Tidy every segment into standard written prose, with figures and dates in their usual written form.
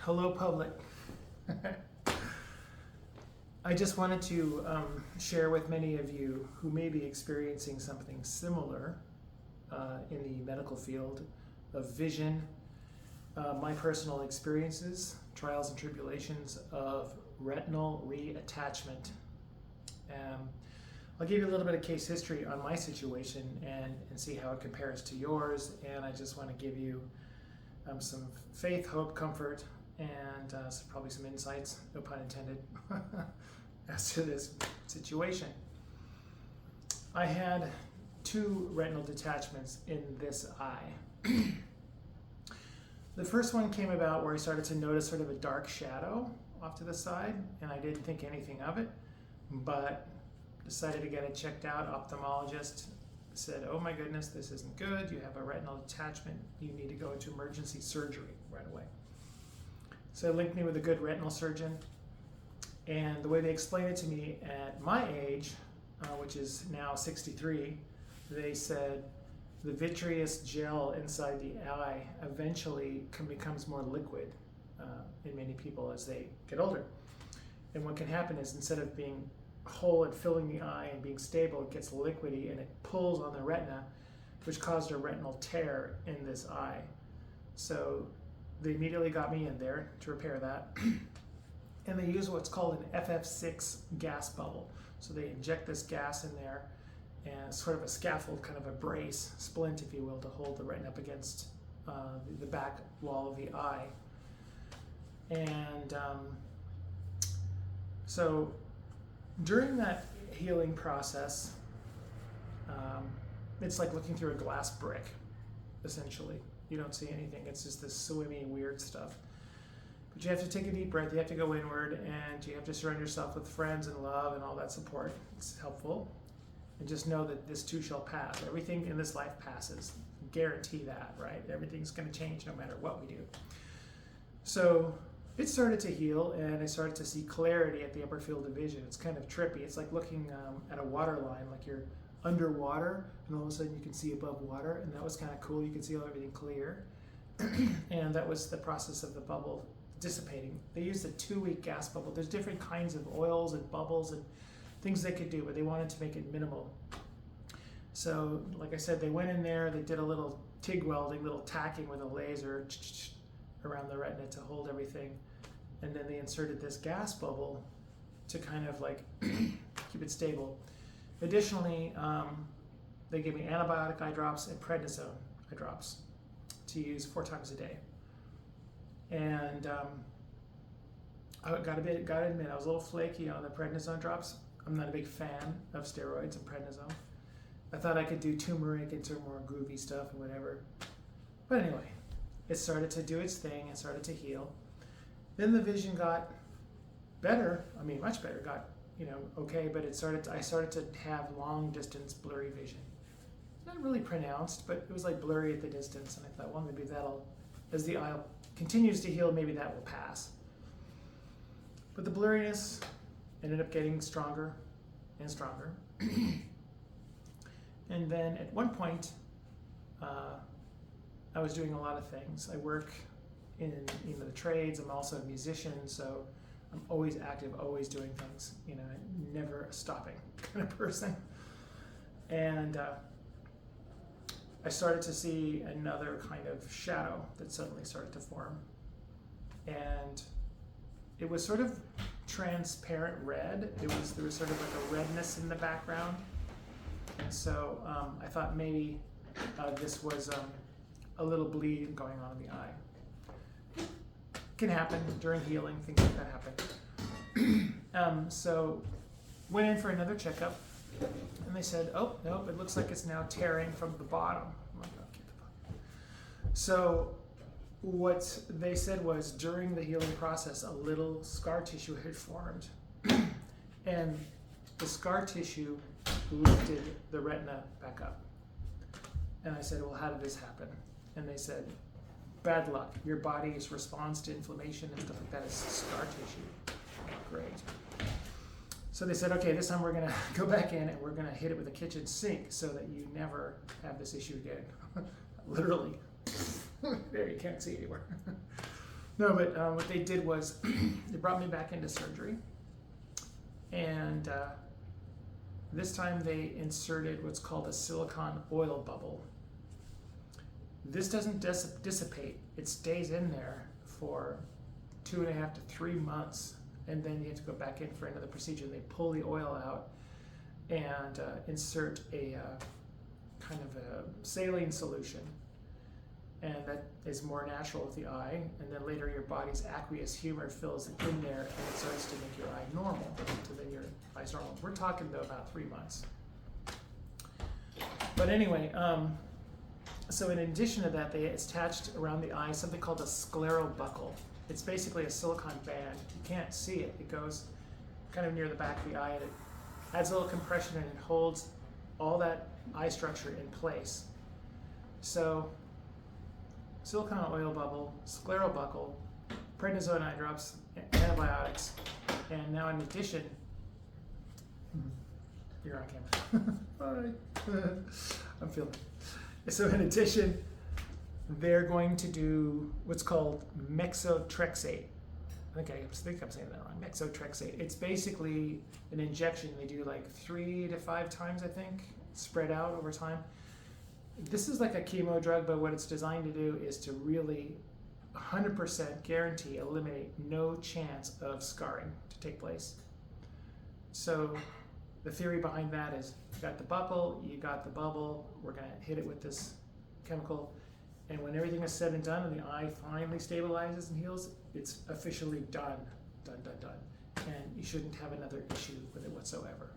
Hello, public. I just wanted to share with many of you who may be experiencing something similar in the medical field of vision, my personal experiences, trials and tribulations of retinal reattachment. I'll give you a little bit of case history on my situation and see how it compares to yours. And I just want to give you some faith, hope, comfort, and probably some insights, no pun intended, as to this situation. I had 2 retinal detachments in this eye. The first one came about where I started to notice sort of a dark shadow off to the side, and I didn't think anything of it, but decided to get it checked out. Ophthalmologist said, oh my goodness, this isn't good. You have a retinal detachment. You need to go into emergency surgery right away. So they linked me with a good retinal surgeon. And the way they explained it to me at my age, which is now 63, they said the vitreous gel inside the eye eventually becomes more liquid in many people as they get older. And what can happen is instead of being whole and filling the eye and being stable, it gets liquidy and it pulls on the retina, which caused a retinal tear in this eye. So they immediately got me in there to repair that. And they use what's called an FF6 gas bubble. So they inject this gas in there and sort of a scaffold, kind of a brace, splint if you will, to hold the retina up against the back wall of the eye. And so during that healing process, it's like looking through a glass brick, essentially. You don't see anything. It's just this swimmy, weird stuff. But you have to take a deep breath. You have to go inward, and you have to surround yourself with friends and love and all that support. It's helpful. And just know that this too shall pass. Everything in this life passes. Guarantee that, right? Everything's going to change no matter what we do. So it started to heal, and I started to see clarity at the upper field of vision. It's kind of trippy. It's like looking at a water line, like you're underwater, and all of a sudden you can see above water, and that was kind of cool. You can see everything clear. And that was the process of the bubble dissipating. They used a 2-week gas bubble. There's different kinds of oils and bubbles and things they could do, but they wanted to make it minimal. So, like I said, they went in there, they did a little TIG welding, little tacking with a laser around the retina to hold everything. And then they inserted this gas bubble to kind of like keep it stable. Additionally, they gave me antibiotic eye drops and prednisone eye drops to use 4 times a day. And I gotta admit, I was a little flaky on the prednisone drops. I'm not a big fan of steroids and prednisone. I thought I could do turmeric and some more groovy stuff and whatever. But anyway, it started to do its thing and started to heal. Then the vision got better. I mean, much better. Got, okay, but I started to have long distance blurry vision. Not really pronounced, but it was like blurry at the distance. And I thought, well, maybe that'll, as the eye continues to heal, maybe that will pass. But the blurriness ended up getting stronger and stronger. And then at one point, I was doing a lot of things. I work in the trades. I'm also a musician, so I'm always active, always doing things. Never stopping kind of person. And I started to see another kind of shadow that suddenly started to form. And it was sort of transparent red. There was sort of like a redness in the background. And so I thought maybe this was a little bleed going on in the eye. Can happen during healing, things like that happen. So went in for another checkup, and they said, oh, nope, it looks like it's now tearing from the bottom. I'm like, okay. So what they said was during the healing process, a little scar tissue had formed. And the scar tissue lifted the retina back up. And I said, well, how did this happen? And they said, bad luck. Your body's response to inflammation and stuff like that is scar tissue. Great. So they said, okay, this time we're going to go back in and we're going to hit it with a kitchen sink so that you never have this issue again. Literally. There, you can't see anywhere. No, but what they did was they brought me back into surgery, and this time they inserted what's called a silicone oil bubble. This doesn't dissipate. It stays in there for 2.5 to 3 months, and then you have to go back in for another procedure. They pull the oil out and insert a kind of a saline solution, and that is more natural with the eye, and then later your body's aqueous humor fills it in there, and it starts to make your eye normal, so then your eye's normal. We're talking though about 3 months. But anyway, so in addition to that, they attached around the eye something called a scleral buckle. It's basically a silicone band. You can't see it. It goes kind of near the back of the eye, and it adds a little compression, and it holds all that eye structure in place. So silicone oil bubble, scleral buckle, prednisone eye drops, antibiotics, and now in addition, you're on camera. All right. I'm feeling it. So in addition, they're going to do what's called methotrexate. I think I'm saying that wrong. Methotrexate. It's basically an injection they do like 3 to 5 times, I think, spread out over time. This is like a chemo drug, but what it's designed to do is to really 100% guarantee, eliminate no chance of scarring to take place. So the theory behind that is you got the buckle, you got the bubble, we're going to hit it with this chemical, and when everything is said and done and the eye finally stabilizes and heals, it's officially done. And you shouldn't have another issue with it whatsoever.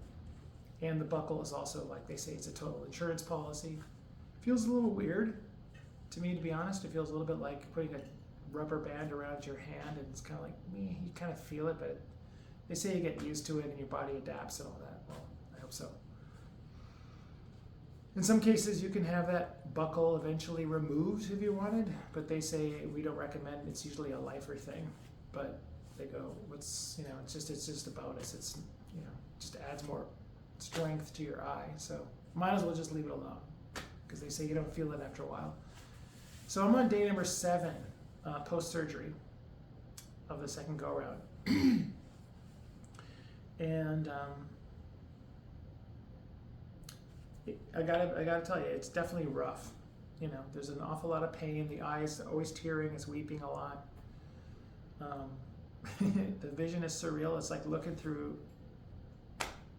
And the buckle is also, like they say, it's a total insurance policy. Feels a little weird to me, to be honest. It feels a little bit like putting a rubber band around your hand, and it's kind of like, you kind of feel it, but they say you get used to it and your body adapts and all that. Well, I hope so. In some cases, you can have that buckle eventually removed if you wanted, but they say we don't recommend. It's usually a lifer thing, but they go, it's just a bonus. It's, just adds more strength to your eye. So might as well just leave it alone, because they say you don't feel it after a while. So I'm on day number 7 post-surgery of the second go-around. And I gotta tell you, it's definitely rough. There's an awful lot of pain. The eye's always tearing, it's weeping a lot. The vision is surreal. It's like looking through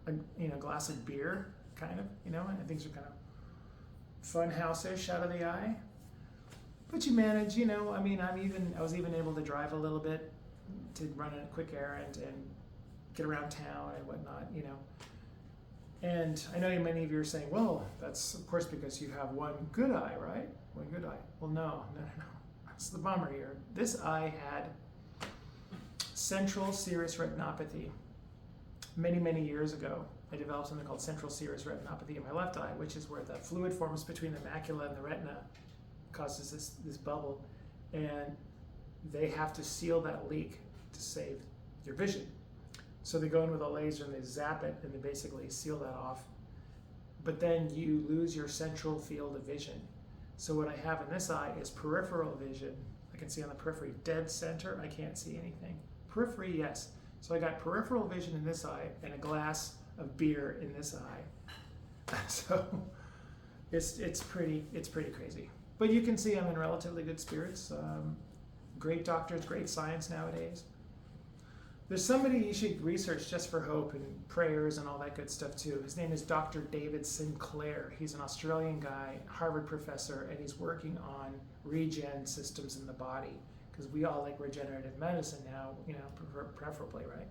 a glass of beer, kind of, and things are kind of fun house-ish out of the eye. But you manage, I was even able to drive a little bit to run a quick errand and get around town and whatnot, And I know many of you are saying, well, that's of course because you have one good eye, right? One good eye. Well, no. That's the bummer here. This eye had central serous retinopathy. Many, many years ago, I developed something called central serous retinopathy in my left eye, which is where the fluid forms between the macula and the retina, causes this bubble, and they have to seal that leak to save your vision. So they go in with a laser and they zap it and they basically seal that off. But then you lose your central field of vision. So what I have in this eye is peripheral vision. I can see on the periphery. Dead center, I can't see anything. Periphery, yes. So I got peripheral vision in this eye and a glass of beer in this eye. So it's pretty crazy. But you can see I'm in relatively good spirits. Great doctors, great science nowadays. There's somebody you should research just for hope and prayers and all that good stuff too. His name is Dr. David Sinclair. He's an Australian guy, Harvard professor, and he's working on regen systems in the body, because we all like regenerative medicine now, preferably, right?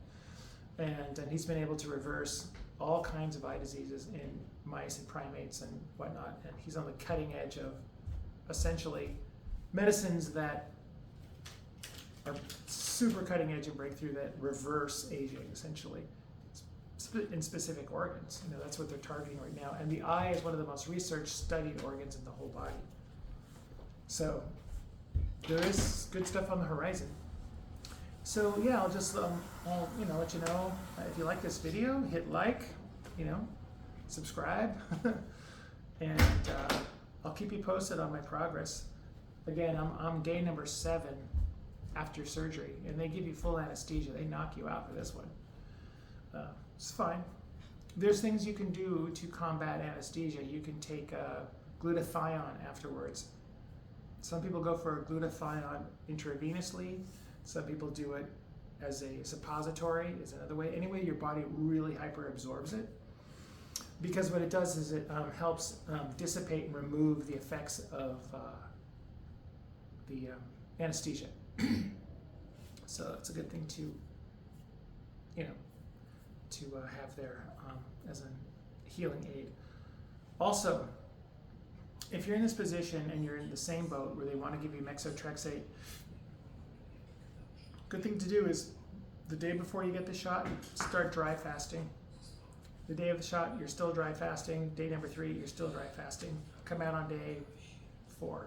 And he's been able to reverse all kinds of eye diseases in mice and primates and whatnot. And he's on the cutting edge of essentially medicines that are super cutting edge and breakthrough that reverse aging, essentially, in specific organs. That's what they're targeting right now. And the eye is one of the most research studied organs in the whole body. So there is good stuff on the horizon. So yeah, I'll just let you know, if you like this video, hit like, subscribe, and I'll keep you posted on my progress. Again, I'm day number 7 after surgery, and they give you full anesthesia. They knock you out for this one. It's fine. There's things you can do to combat anesthesia. You can take glutathione afterwards. Some people go for glutathione intravenously. Some people do it as a suppository, is another way. Anyway, your body really hyperabsorbs it. Because what it does is it helps dissipate and remove the effects of the anesthesia. So it's a good thing to, have there as a healing aid. Also, if you're in this position and you're in the same boat where they want to give you methotrexate, good thing to do is the day before you get the shot, start dry fasting. The day of the shot, you're still dry fasting. Day number 3, you're still dry fasting. Come out on day 4.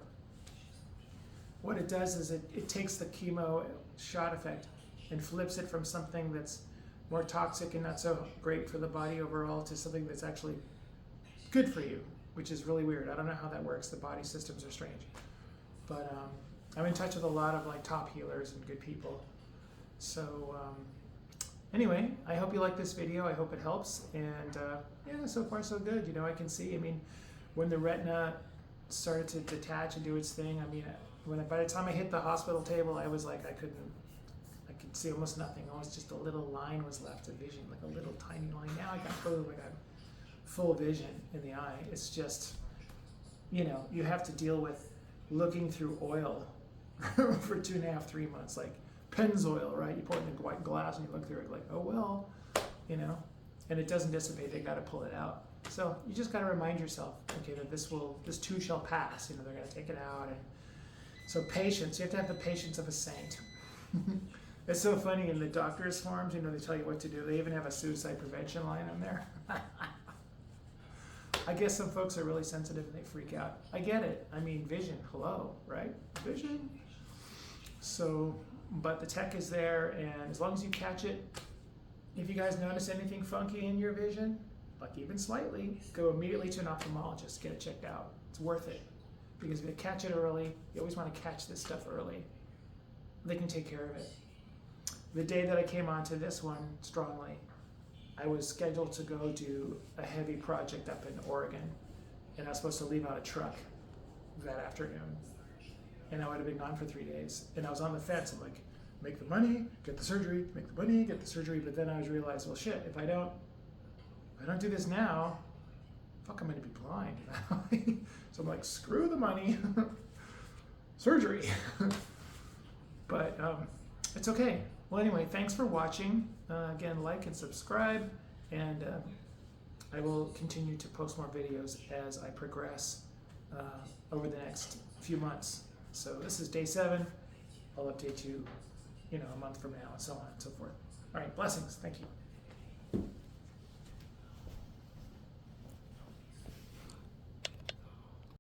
What it does is it takes the chemo shot effect and flips it from something that's more toxic and not so great for the body overall to something that's actually good for you, which is really weird. I don't know how that works. The body systems are strange. But I'm in touch with a lot of top healers and good people. So anyway, I hope you like this video. I hope it helps. And yeah, so far so good. I can see, when the retina started to detach and do its thing, by the time I hit the hospital table, I was like, I could see almost nothing. Almost just a little line was left of vision, like a little tiny line. Now I got full vision in the eye. It's just, you have to deal with looking through oil for 2.5, 3 months, like Pennzoil, right? You pour it in the white glass and you look through it like, oh well, and it doesn't dissipate. They got to pull it out. So you just got to remind yourself, okay, that this too shall pass. They're going to take it out. And so patience. You have to have the patience of a saint. It's so funny in the doctor's forms. They tell you what to do. They even have a suicide prevention line on there. I guess some folks are really sensitive and they freak out. I get it. Vision. Hello, right? Vision. So, but the tech is there, and as long as you catch it, if you guys notice anything funky in your vision, like even slightly, go immediately to an ophthalmologist, get it checked out. It's worth it. Because if you catch it early, you always want to catch this stuff early. They can take care of it. The day that I came onto this one strongly, I was scheduled to go do a heavy project up in Oregon, and I was supposed to leave out a truck that afternoon. And I would have been gone for 3 days. And I was on the fence. I'm like, make the money, get the surgery, make the money, get the surgery. But then I was realized, well, shit, if I don't do this now, fuck, I'm gonna be blind. So I'm like, screw the money, surgery. But it's okay. Well, anyway, thanks for watching. Again, like and subscribe, and I will continue to post more videos as I progress over the next few months. So this is day 7. I'll update you, a month from now, and so on and so forth. All right, blessings. Thank you.